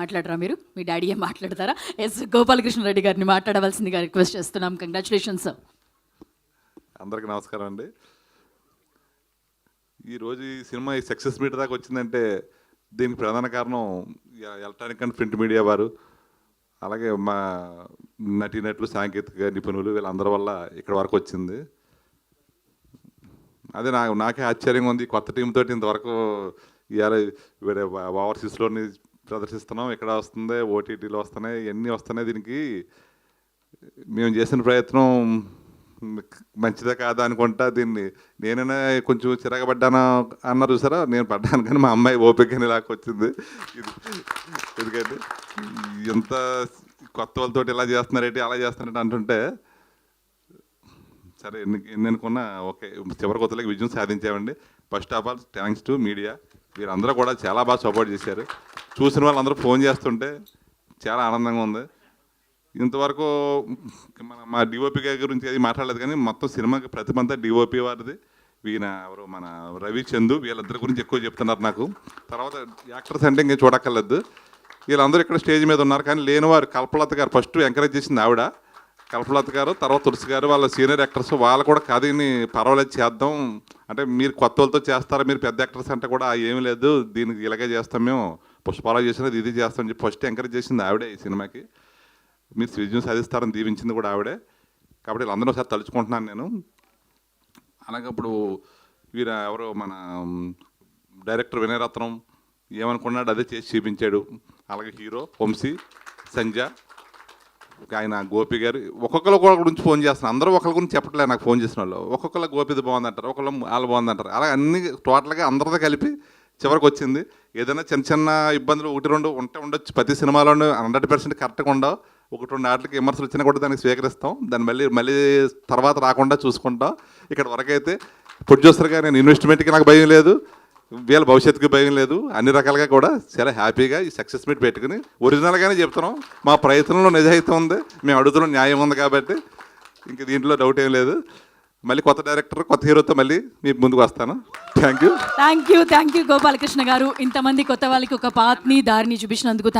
మాట్లాడరా మీరు? మీ డాడీ ఏం మాట్లాడతారా? ఎస్, గోపాలకృష్ణారెడ్డి గారిని మాట్లాడవలసిందిగా రిక్వెస్ట్ చేస్తున్నాం. Congratulations sir. అందరికీ నమస్కారం అండి. ఈరోజు ఈ సినిమా ఈ సక్సెస్ మీట్ దాకా వచ్చిందంటే దీనికి ప్రధాన కారణం ఎలక్ట్రానిక్ అండ్ ప్రింట్ మీడియా వారు, అలాగే మా నటీనటులు, సాంకేతిక నిపుణులు, వీళ్ళందరి వల్ల ఇక్కడ వరకు వచ్చింది. అదే నాకే ఆశ్చర్యంగా ఉంది. కొత్త టీంతో ఇంతవరకు ఇవాళ వేరే ఓవర్సీస్లోని ప్రదర్శిస్తున్నాం, ఇక్కడ వస్తుంది, ఓటీటీలో వస్తున్నాయి, ఇవన్నీ వస్తున్నాయి. దీనికి మేము చేసిన ప్రయత్నం మంచిదే కాదా అనుకుంటా. దీన్ని నేనైనా కొంచెం చిరగబడ్డాను అన్నారు చూసారా, నేను పడ్డాను, కానీ మా అమ్మాయి ఓపికని లాక్కొచ్చింది. ఎందుకంటే ఎంత కొత్త వాళ్ళతో ఇలా చేస్తున్నారేంటి, అలా చేస్తున్నారంటే అంటుంటే సరే ఎన్ని అనుకున్నా ఓకే, చివరి కొత్తలకి విజయం సాధించామండి. First of all thanks to media. వీరందరూ కూడా చాలా బాగా సపోర్ట్ చేశారు. చూసిన వాళ్ళందరూ ఫోన్ చేస్తుంటే చాలా ఆనందంగా ఉంది. ఇంతవరకు మా డిఓపి గారి గురించి అది మాట్లాడలేదు, కానీ మొత్తం సినిమాకి ప్రతిమంతా డిఓపి వారిది. ఈయన ఎవరు మన రవి చందు, వీళ్ళిద్దరి గురించి ఎక్కువ చెప్తున్నారు నాకు. తర్వాత యాక్టర్స్ అంటే ఇంకా చూడక్కర్లేదు, వీళ్ళందరూ ఇక్కడ స్టేజ్ మీద ఉన్నారు. కానీ లేనివారు కల్పలత గారు ఫస్ట్ ఎంకరేజ్ చేసింది ఆవిడ, కల్పలత గారు. తర్వాత తులసి గారు, వాళ్ళ సీనియర్ యాక్టర్స్, వాళ్ళు కూడా కథని పర్వాలేదు చేద్దాం అంటే, మీరు కొత్త వాళ్ళతో చేస్తారా, మీరు పెద్ద యాక్టర్స్ అంటే కూడా ఏమీ లేదు, దీనికి ఇలాగే చేస్తాం, మేము పుష్పాలు చేసినది ఇది చేస్తామని చెప్పి ఫస్ట్ ఎంకరేజ్ చేసింది ఆవిడే. ఈ సినిమాకి మీరు విజయం సాధిస్తారని దీవించింది కూడా ఆవిడే. కాబట్టి వీళ్ళందరూ ఒకసారి తలుచుకుంటున్నాను నేను. అలాగే ఇప్పుడు వీరు ఎవరు మన డైరెక్టర్ వినయరత్నం ఏమనుకున్నాడు అదే చేసి చూపించాడు. అలాగే హీరో వంశీ, సంజ, ఆయన గోపి గారు, ఒక్కొక్కరు గురించి ఫోన్ చేస్తున్నారు. అందరూ ఒకరి గురించి చెప్పట్లేదు నాకు ఫోన్ చేసిన వాళ్ళు. ఒక్కొక్కరు గోపిది బాగుందంటారు, ఒకళ్ళు వాళ్ళు బాగుందంటారు. అలా అన్ని టోటల్గా అందరితో కలిపి చివరికి వచ్చింది. ఏదైనా చిన్న చిన్న ఇబ్బందులు ఒకటి రెండు ఉండొచ్చు, ప్రతి సినిమాలోనూ 100% కరెక్ట్గా ఉండవు. ఒకటి రెండు ఆటలకి విమర్శలు వచ్చినా కూడా దానికి స్వీకరిస్తాం, దాన్ని మళ్ళీ తర్వాత రాకుండా చూసుకుంటాం. ఇక్కడ వరకైతే ప్రొడ్యూసర్గా నేను ఇన్వెస్ట్మెంట్కి నాకు భయం లేదు, వీళ్ళ భవిష్యత్తుకి భయం లేదు. అన్ని రకాలుగా కూడా చాలా హ్యాపీగా ఈ సక్సెస్ మీట్ పెట్టుకుని ఒరిజినల్గానే చెప్తున్నాం. మా ప్రయత్నంలో నిజాయితీ ఉంది, మేము అడుగుతున్నాం న్యాయం ఉంది, కాబట్టి ఇంక దీంట్లో డౌట్ ఏం లేదు. మళ్ళీ కొత్త డైరెక్టర్, కొత్త హీరోతో మళ్ళీ మీ ముందుకు వస్తాను. థ్యాంక్ యూ గోపాలకృష్ణ గారు. ఇంతమంది కొత్త వాళ్ళకి ఒక పాత్ని దారిని చూపించినందుకు